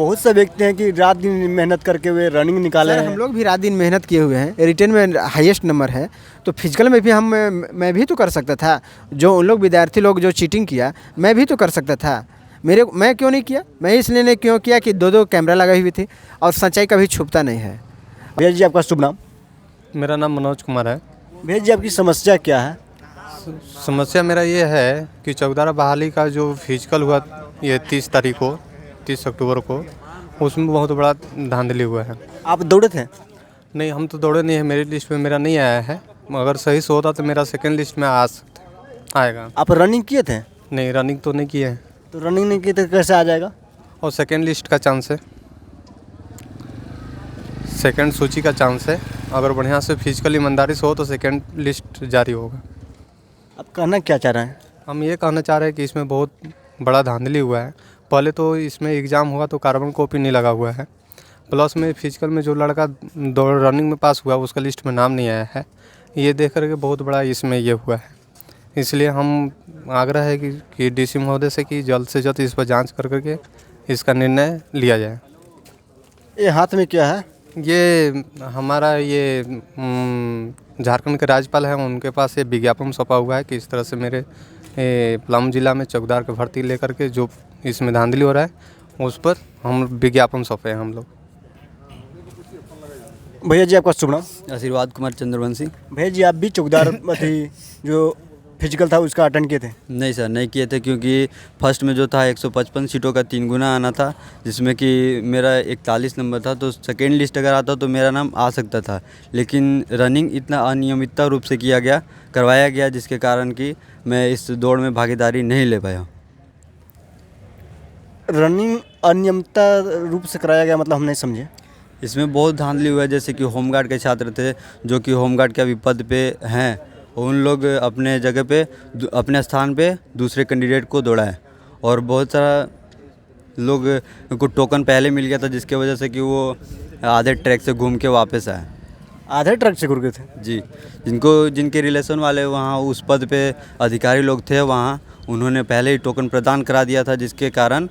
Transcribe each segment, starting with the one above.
बहुत से व्यक्ति हैं कि रात दिन मेहनत करके वे रनिंग निकाले सर हैं। हम लोग भी रात दिन मेहनत किए हुए हैं, रिटर्न में हाईएस्ट नंबर है, तो फिजिकल में भी मैं भी तो कर सकता था। जो उन लोग विद्यार्थी लोग जो चीटिंग किया, मैं भी तो कर सकता था। मैं क्यों नहीं किया? मैं इसलिए नहीं क्यों किया कि दो कैमरा लगाई हुई थी और सच्चाई कभी छुपता नहीं है। भैया जी आपका शुभ नाम? मेरा नाम मनोज कुमार है। भैया जी आपकी समस्या क्या है? समस्या मेरा ये है कि चौकीदार बहाली का जो फिजिकल हुआ ये 30 अक्टूबर को, उसमें बहुत बड़ा धांधली हुआ है। आप दौड़े थे? नहीं, हम तो दौड़े नहीं है, मेरी लिस्ट में मेरा नहीं आया है। अगर सही से होता तो मेरा सेकंड लिस्ट में आएगा। आप रनिंग किए थे? नहीं, रनिंग तो नहीं किए हैं। तो रनिंग नहीं किए तो कैसे आ जाएगा? और सेकंड लिस्ट का चांस है, सेकंड सूची का चांस है। अगर बढ़िया से फिजिकल ईमानदारी से हो तो सेकंड लिस्ट जारी होगा। आप कहना क्या चाह रहे हैं? हम ये कहना चाह रहे हैं कि इसमें बहुत बड़ा धांधली हुआ है। पहले तो इसमें एग्ज़ाम हुआ तो कार्बन कॉपी नहीं लगा हुआ है, प्लस में फिजिकल में जो लड़का दौड़ रनिंग में पास हुआ उसका लिस्ट में नाम नहीं आया है। ये देख करके बहुत बड़ा इसमें ये हुआ है। इसलिए हम आग्रह है कि डीसी महोदय से कि जल्द से जल्द इस पर जांच कर करके इसका निर्णय लिया जाए। ये हाथ में क्या है? ये हमारा ये झारखंड के राज्यपाल हैं, उनके पास ये विज्ञापन सौंपा हुआ है कि इस तरह से मेरे पलामू जिला में चौकीदार की भर्ती लेकर के जो इसमें धांधली हो रहा है उस पर हम विज्ञापन सौंपे हैं हम लोग। भैया जी आपका शुभ नाम? आशीर्वाद कुमार चंद्रवंशी। भैया जी आप भी चौकीदार थी जो फिजिकल था उसका अटेंड किए थे? नहीं सर, नहीं किए थे, क्योंकि फर्स्ट में जो था 155 सीटों का 3 गुना आना था, जिसमें कि मेरा 41 नंबर था। तो सेकेंड लिस्ट अगर आता तो मेरा नाम आ सकता था, लेकिन रनिंग इतना अनियमितता रूप से करवाया गया जिसके कारण कि मैं इस दौड़ में भागीदारी नहीं ले पाया। रनिंग अनियमितता रूप से कराया गया मतलब हम नहीं समझे। इसमें बहुत धांधली हुआ है, जैसे कि होमगार्ड के छात्र थे जो कि होमगार्ड के अभी पद पे हैं, उन लोग अपने जगह पे अपने स्थान पे दूसरे कैंडिडेट को दौड़ाए और बहुत सारा लोग को टोकन पहले मिल गया था, जिसके वजह से कि वो आधे ट्रैक से घूम के वापस आए। आधे ट्रक से घुर गए थे? जी, जिनके रिलेशन वाले वहाँ उस पद पे अधिकारी लोग थे वहाँ, उन्होंने पहले ही टोकन प्रदान करा दिया था, जिसके कारण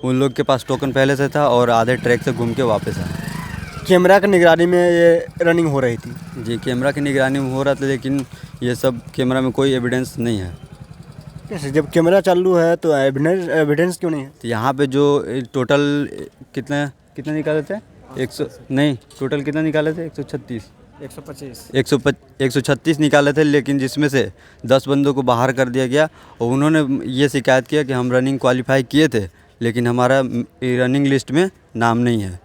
उन लोग के पास टोकन पहले से था और आधे ट्रैक से घूम के वापस आए। कैमरा की निगरानी में ये रनिंग हो रही थी? जी, कैमरा की निगरानी में हो रहा था, लेकिन ये सब कैमरा में कोई एविडेंस नहीं है। कैसे? जब कैमरा चालू है तो एविडेंस क्यों नहीं है? तो यहाँ पे जो टोटल कितने निकाले थे? 100 नहीं, टोटल कितना निकाले थे? 136 136 निकाले थे, लेकिन जिसमें से 10 बंदों को बाहर कर दिया गया और उन्होंने ये शिकायत किया कि हम रनिंग क्वालिफाई किए थे, लेकिन हमारा रनिंग लिस्ट में नाम नहीं है।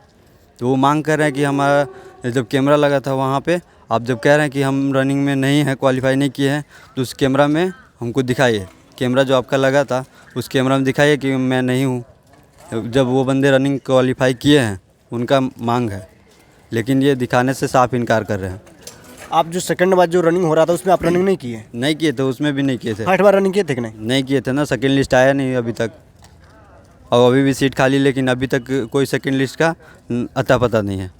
तो वो मांग कर रहे हैं कि हमारा जब कैमरा लगा था वहाँ पे, आप जब कह रहे हैं कि हम रनिंग में नहीं है, क्वालिफाई नहीं किए हैं, तो उस कैमरा में हमको दिखाइए। कैमरा जो आपका लगा था उस कैमरा में दिखाइए कि मैं नहीं हूँ। जब वो बंदे रनिंग क्वालिफाई किए हैं उनका मांग है, लेकिन ये दिखाने से साफ इनकार कर रहे हैं। आप जो सेकंड बार जो रनिंग हो रहा था उसमें आप रनिंग नहीं किए? नहीं किए थे, उसमें भी नहीं किए थे। 8 बार रनिंग किए थे कि नहीं? नहीं किए थे ना, सेकेंड लिस्ट आया नहीं अभी तक, और अभी भी सीट खाली, लेकिन अभी तक कोई सेकेंड लिस्ट का अता पता नहीं है।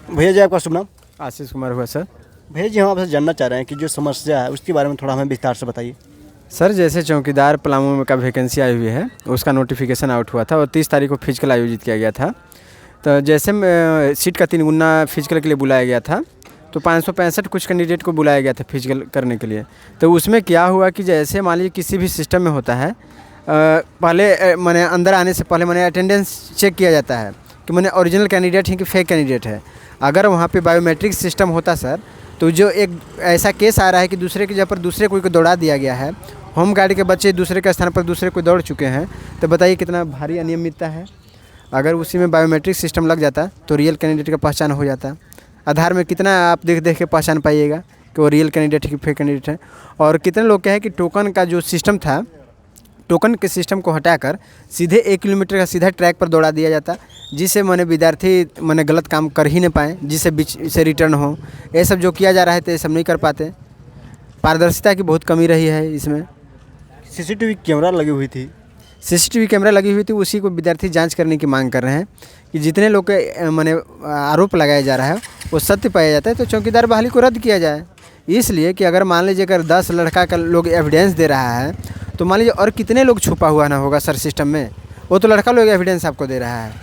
भैया जी आपका शुभ नाम? आशीष कुमार हुआ सर। भैया जी हम आपसे जानना चाह रहे हैं कि जो समस्या है उसके बारे में थोड़ा हमें विस्तार से बताइए। सर जैसे चौकीदार पलामू का वैकेंसी आई हुई है, उसका नोटिफिकेशन आउट हुआ था और 30 तारीख को फिजिकल आयोजित किया गया था। तो जैसे सीट का 3 गुना फिजिकल के लिए बुलाया गया था, तो 565 कुछ कैंडिडेट को बुलाया गया था फिजिकल करने के लिए। तो उसमें क्या हुआ कि जैसे मान लीजिए किसी भी सिस्टम में होता है, पहले मैंने अंदर आने से पहले मैंने अटेंडेंस चेक किया जाता है कि मैंने ओरिजिनल कैंडिडेट है कि फेक कैंडिडेट है। अगर वहाँ पे बायोमेट्रिक सिस्टम होता सर, तो जो एक ऐसा केस आ रहा है कि दूसरे की जगह पर दूसरे कोई को दौड़ा दिया गया है, होम गार्ड के बच्चे दूसरे के स्थान पर दूसरे को दौड़ चुके हैं, तो बताइए कितना भारी अनियमितता है। अगर उसी में बायोमेट्रिक सिस्टम लग जाता तो रियल कैंडिडेट का पहचान हो जाता। आधार में कितना आप देख के पहचान पाइएगा कि वो रियल कैंडिडेट है कि फेक कैंडिडेट है। और कितने लोग क्या है कि टोकन का जो सिस्टम था, टोकन के सिस्टम को हटाकर सीधे 1 किलोमीटर का सीधा ट्रैक पर दौड़ा दिया जाता, जिससे विद्यार्थी गलत काम कर ही नहीं पाए, जिससे बीच से रिटर्न हो। ये सब जो किया जा रहा है तो ये सब नहीं कर पाते। पारदर्शिता की बहुत कमी रही है इसमें। सीसीटीवी कैमरा लगी हुई थी? सीसीटीवी कैमरा लगी हुई थी, उसी को विद्यार्थी जांच करने की मांग कर रहे हैं कि जितने लोग के आरोप लगाया जा रहा है वो सत्य पाया जाता है तो चौकीदार बहाली को रद्द किया जाए। इसलिए कि अगर मान लीजिए अगर 10 लड़का का लोग एविडेंस दे रहा है, तो मान लीजिए और कितने लोग छुपा हुआ ना होगा सर सिस्टम में। वो तो लड़का लोग एविडेंस आपको दे रहा है।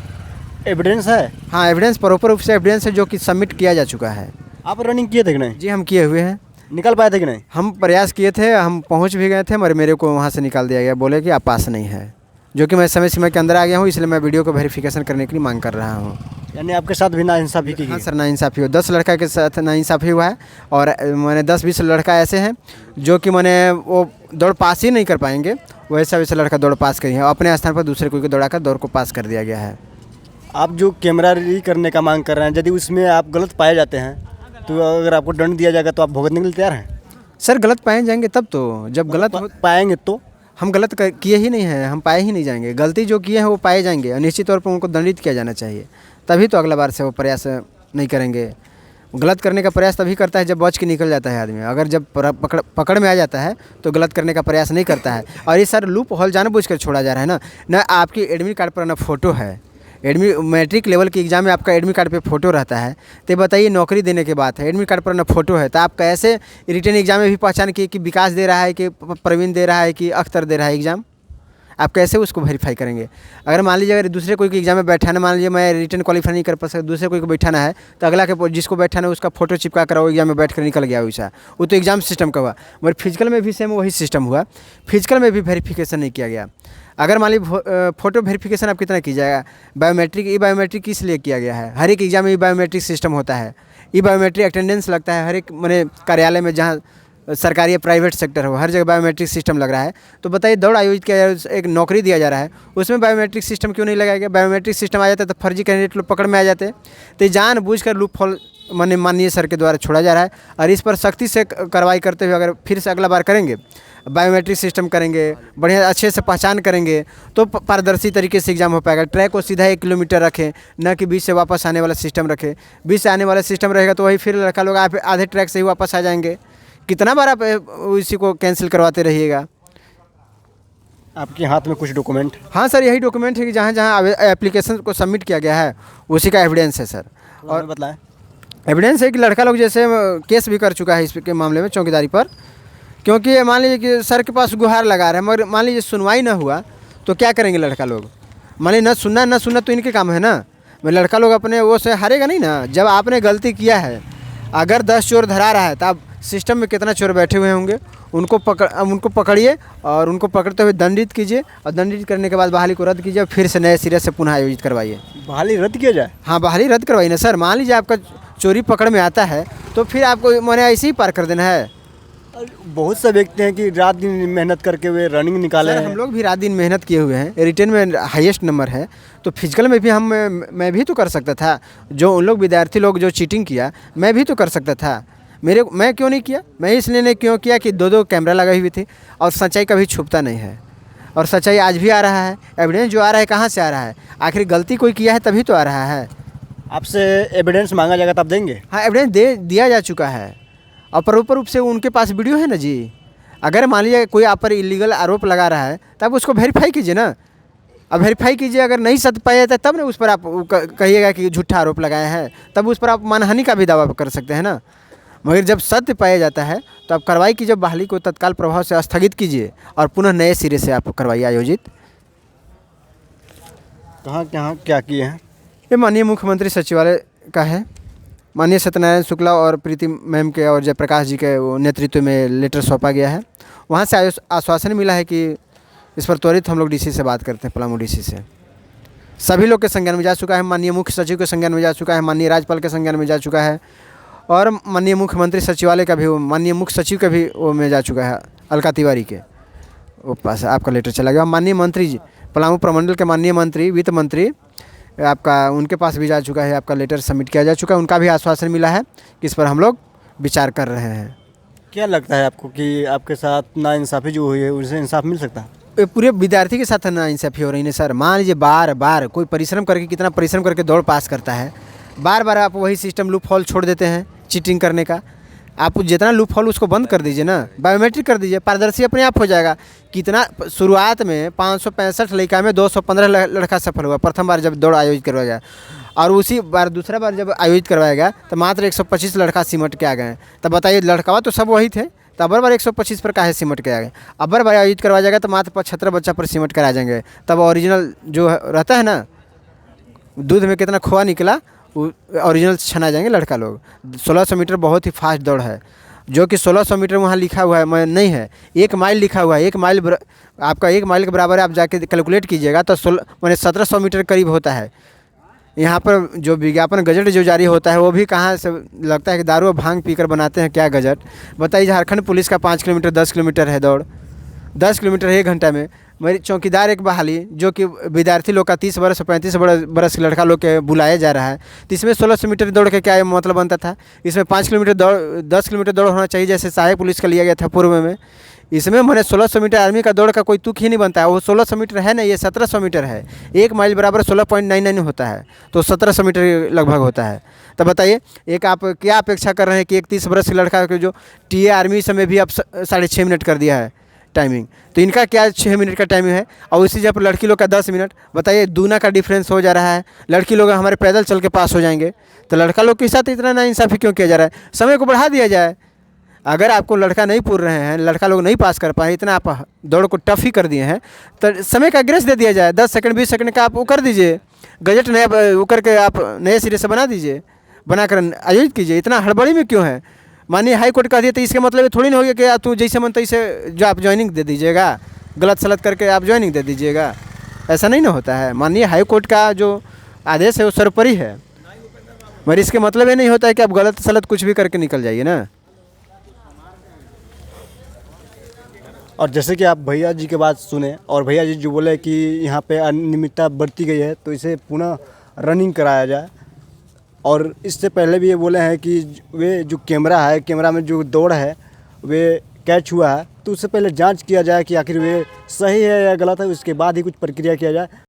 एविडेंस है? हाँ, एविडेंस प्रॉपर रूप से एविडेंस है जो कि सबमिट किया जा चुका है। आप रनिंग किए थे कि नहीं? जी हम किए हुए हैं। निकल पाए थे कि नहीं? हम प्रयास किए थे, हम पहुंच भी गए थे, मगर मेरे को वहाँ से निकाल दिया गया, बोले कि आप पास नहीं है। जो कि मैं समय सीमा के अंदर आ गया हूँ, इसलिए मैं वीडियो को वेरिफिकेशन करने के लिए मांग कर रहा हूँ। यानी आपके साथ भी नाइंसाफ़ी की हाँ गई? सर, नाइंसाफ़ी हो 10 लड़का के साथ नाइंसाफ़ी हुआ है। और मैंने 10-20 लड़का ऐसे हैं जो कि मैंने वो दौड़ पास ही नहीं कर पाएंगे, वैसा वैसा लड़का दौड़ पास करी है। अपने स्थान पर दूसरे कोई को दौड़ा कर दौड़ को पास कर दिया गया है। आप जो कैमरा री करने का मांग कर रहे हैं, यदि उसमें आप गलत पाए जाते हैं तो अगर आपको दंड दिया जाएगा तो आप भुगतने के लिए तैयार हैं? सर गलत पाए जाएंगे तब तो, जब गलत पाएंगे तो हम गलत किए ही नहीं हैं, हम पाए ही नहीं जाएंगे। गलती जो किए हैं वो पाए जाएंगे और निश्चित तौर पर उनको दंडित किया जाना चाहिए, तभी तो अगला बार से वो प्रयास नहीं करेंगे। गलत करने का प्रयास तभी करता है जब बच के निकल जाता है आदमी। अगर जब पकड़ में आ जाता है तो गलत करने का प्रयास नहीं करता है। और ये सर लूप होल जानबूझकर छोड़ा जा रहा है ना। ना आपकी एडमिट कार्ड पर ना फ़ोटो है, मैट्रिक लेवल के एग्ज़ाम में आपका एडमिट कार्ड पे फ़ोटो रहता है, तो बताइए नौकरी देने के बाद है एडमिट कार्ड पर ना फ़ोटो है, तो आप कैसे रिटर्न एग्ज़ाम में भी पहचान किए कि विकास दे रहा है कि प्रवीण दे रहा है कि अख्तर दे रहा है एग्ज़ाम? आप कैसे उसको वेरीफाई करेंगे? अगर मान लीजिए अगर दूसरे कोई के एग्ज़ाम में बैठाना, मान लीजिए मैं रिटर्न क्वालिफाई नहीं कर पा सकता, दूसरे कोई को बैठाना है, तो अगला के जिसको बैठाना है उसका फ़ोटो चिपका कर वो एग्ज़ाम में बैठ कर निकल गया वैसा, वो तो एग्ज़ाम सिस्टम का हुआ। मगर फिजिकल में भी सेम वही सिस्टम हुआ, फिजिकल में भी वेरिफिकेशन नहीं किया गया। अगर मान लीजिए फ़ोटो वेरिफिकेशन आप कितना कीजिएगा, बायोमेट्रिक ई बायोमेट्रिक किस लिए किया गया है? हर एक एग्ज़ाम में ई बायोमेट्रिक सिस्टम होता है, ई बायोमेट्रिक अटेंडेंस लगता है हर एक मैंने कार्यालय में, जहाँ सरकारी या प्राइवेट सेक्टर हो, हर जगह बायोमेट्रिक सिस्टम लग रहा है। तो बताइए दौड़ आयोजित किया जा रहा है, एक नौकरी दिया जा रहा है, उसमें बायोमेट्रिक सिस्टम क्यों नहीं लगाया गया? बायोमेट्रिक सिस्टम आ जाता है तो फर्जी कैंडिडेट लोग पकड़ में आ जाते। तो जानबूझकर लूप होल माननीय सर के द्वारा छोड़ा जा रहा है और इस पर सख्ती से कार्रवाई करते हुए अगर फिर से अगला बार करेंगे, बायोमेट्रिक सिस्टम करेंगे, बढ़िया अच्छे से पहचान करेंगे, तो पारदर्शी तरीके से एग्ज़ाम हो पाएगा। ट्रैक को सीधा 1 किलोमीटर रखें, न कि बीच से वापस आने वाला सिस्टम रखें। बीच से आने वाला सिस्टम रहेगा तो वही फिर लड़का लोग आधे ट्रैक से ही वापस आ जाएंगे। कितना बार आप इसी को कैंसिल करवाते रहिएगा? आपके हाथ में कुछ डॉक्यूमेंट? हाँ सर, यही डॉक्यूमेंट है कि जहाँ जहाँ एप्लीकेशन को सबमिट किया गया है उसी का एविडेंस है सर। और बताएं। एविडेंस है कि लड़का लोग जैसे केस भी कर चुका है इसके मामले में चौकीदारी पर, क्योंकि मान लीजिए कि सर के पास गुहार लगा रहे हैं, मगर मान लीजिए सुनवाई ना हुआ तो क्या करेंगे लड़का लोग? मान लीजिए ना सुनना तो इनके काम है ना। मैं लड़का लोग अपने वो से हारेगा नहीं ना। जब आपने गलती किया है, अगर 10 चोर धरा रहा है तो आप सिस्टम में कितना चोर बैठे हुए होंगे, उनको पकड़िए और उनको पकड़ते हुए दंडित कीजिए और दंडित करने के बाद बहाली को रद्द कीजिए, फिर से नए सिरे से पुनः आयोजित करवाइए। बहाली रद्द किया जाए? हाँ, बहाली रद्द करवाइए ना सर। मान लीजिए आपका चोरी पकड़ में आता है तो फिर आपको मैंने ऐसे ही पार कर देना है। बहुत से व्यक्ति हैं कि रात दिन मेहनत करके वे रनिंग निकाले हैं। हम लोग भी रात दिन मेहनत किए हुए हैं, रिटर्न में हाईएस्ट नंबर है, तो फिजिकल में भी मैं भी तो कर सकता था। जो उन लोग विद्यार्थी लोग जो चीटिंग किया, मैं भी तो कर सकता था। मैं क्यों नहीं किया? मैं इसलिए नहीं क्यों किया कि 2 कैमरा लगाई हुई थी और सच्चाई कभी छुपता नहीं है और सच्चाई आज भी आ रहा है। एविडेंस जो आ रहा है कहाँ से आ रहा है? आखिर गलती कोई किया है तभी तो आ रहा है। आपसे एविडेंस मांगा जाएगा तब देंगे? हाँ, एविडेंस दिया जा चुका है और प्रॉपर रूप से उनके पास वीडियो है ना जी। अगर मान लीजिए कोई आप पर इलीगल आरोप लगा रहा है तब उसको वेरीफाई कीजिए ना। अब वेरीफाई कीजिए, अगर नहीं सत्य पाया जाता तब ना उस पर आप कहिएगा कि झूठा आरोप लगाया है, तब उस पर आप मानहानि का भी दावा कर सकते हैं ना। मगर जब सत्य पाया जाता है तो आप कार्रवाई कीजिए, बहाली को तत्काल प्रभाव से स्थगित कीजिए और पुनः नए सिरे से आप करवाइए आयोजित। कहाँ क्या किए हैं? ये माननीय मुख्यमंत्री सचिवालय का है। माननीय सत्यनारायण शुक्ला और प्रीति मैम के और जयप्रकाश जी के नेतृत्व में लेटर सौंपा गया है। वहाँ से आश्वासन मिला है कि इस पर त्वरित हम लोग डीसी से बात करते हैं, पलामू डीसी से। सभी लोग के संज्ञान में जा चुका है, माननीय मुख्य सचिव के संज्ञान में जा चुका है, माननीय राज्यपाल के संज्ञान में जा चुका है और माननीय मुख्यमंत्री सचिवालय का भी, माननीय मुख्य सचिव का भी वो में जा चुका है, अलका तिवारी के वो पास आपका लेटर चला गया। माननीय मंत्री जी, पलामू प्रमंडल के माननीय मंत्री, वित्त मंत्री आपका, उनके पास भी जा चुका है, आपका लेटर सबमिट किया जा चुका है। उनका भी आश्वासन मिला है कि इस पर हम लोग विचार कर रहे हैं। क्या लगता है आपको कि आपके साथ नाइंसाफ़ी जो हुई है उनसे इंसाफ मिल सकता है? ये पूरे विद्यार्थी के साथ नाइंसाफ़ी हो रही है सर। मान लीजिए बार बार कोई परिश्रम करके, कितना परिश्रम करके दौड़ पास करता है, बार बार आप वही सिस्टम लूप होल छोड़ देते हैं चीटिंग करने का। आप जितना लूप होल उसको बंद कर दीजिए ना, बायोमेट्रिक कर दीजिए, पारदर्शी अपने आप हो जाएगा। कितना शुरुआत में 565 लड़का में 215 लड़का सफल हुआ प्रथम बार जब दौड़ आयोजित करवाया गया, और उसी बार दूसरा बार जब आयोजित करवाया गया तो मात्र 125 लड़का सिमट के आ गए। तब बताइए, लड़का तो सब वही थे तो अबर बार 125 पर काहे सिमट के आ गए। अबर बार आयोजित करवाया जाएगा तो मात्र 75 बच्चा पर सिमट कर आ जाएंगे, तब ओरिजिनल जो रहता है ना, दूध में कितना खोआ निकला वो ओरिजिनल छना जाएंगे लड़का लोग। 1600 मीटर बहुत ही फास्ट दौड़ है, जो कि 1600 मीटर वहाँ लिखा हुआ है, मैं नहीं है, 1 माइल लिखा हुआ है। 1 माइल आपका 1 माइल के बराबर है, आप जाके कैलकुलेट कीजिएगा तो 1700 मीटर करीब होता है। यहाँ पर जो विज्ञापन गजट जो जारी होता है वो भी कहाँ से लगता है कि दारू और भांग पीकर बनाते हैं क्या गजट। बताइए, झारखंड पुलिस का 5 किलोमीटर 10 किलोमीटर है दौड़, 10 किलोमीटर 1 घंटा में। मेरी चौकीदार एक बहाली जो कि विद्यार्थी लोग का 30 बरस से 35 बरस के लड़का लोग के बुलाया जा रहा है, तो इसमें 1600 मीटर दौड़ के क्या मतलब बनता था। इसमें 5 किलोमीटर दौड़ 10 किलोमीटर दौड़ होना चाहिए, जैसे सहायक पुलिस का लिया गया था पूर्व में। इसमें मैंने 1600 मीटर आर्मी का दौड़ का कोई तुक ही नहीं बनता है। वो 1600 मीटर है ना, ये 1700 मीटर है। 1 माइल बराबर 16.99 होता है, तो 1700 मीटर लगभग होता है। तो बताइए, एक आप क्या अपेक्षा कर रहे हैं कि एक 30 बरस के लड़का के जो टीए आर्मी समय भी अब 6.5 मिनट कर दिया है टाइमिंग, तो इनका क्या 6 मिनट का टाइमिंग है, और उसी जगह पर लड़की लोग का 10 मिनट। बताइए, दूना का डिफरेंस हो जा रहा है। लड़की लोग हमारे पैदल चल के पास हो जाएंगे, तो लड़का लोग के साथ इतना नाइंसाफ़ी क्यों किया जा रहा है। समय को बढ़ा दिया जाए। अगर आपको लड़का नहीं पूर रहे हैं, लड़का लोग नहीं पास कर पाए, इतना आप दौड़ को टफ ही कर दिए हैं, तो समय का ग्रेस दे दिया जाए। 10 सेकंड 20 सेकंड का आप वो कर दीजिए, गजट नया वो करके आप नए सिरे से बना दीजिए, बनाकर आयोजित कीजिए। इतना हड़बड़ी में क्यों है। मानिए हाई कोर्ट कह दिया तो इसका मतलब ये थोड़ी ना हो गया कि तू जैसे मन तैसे जो आप ज्वाइनिंग दे दीजिएगा, गलत सलत करके आप ज्वाइनिंग दे दीजिएगा, ऐसा नहीं ना होता है। मानिए हाई कोर्ट का जो आदेश है वो सर्वोपरि है, मगर इसके मतलब ये नहीं होता है कि आप गलत सलत कुछ भी करके निकल जाइए ना। और जैसे कि आप भैया जी के बात सुने, और भैया जी जो बोले कि यहाँ पे अनियमितता बढ़ती गई है, तो इसे पुनः रनिंग कराया जाए। और इससे पहले भी ये बोले हैं कि वे जो कैमरा में जो दौड़ है वे कैच हुआ है, तो उससे पहले जांच किया जाए कि आखिर वे सही है या गलत है, उसके बाद ही कुछ प्रक्रिया किया जाए।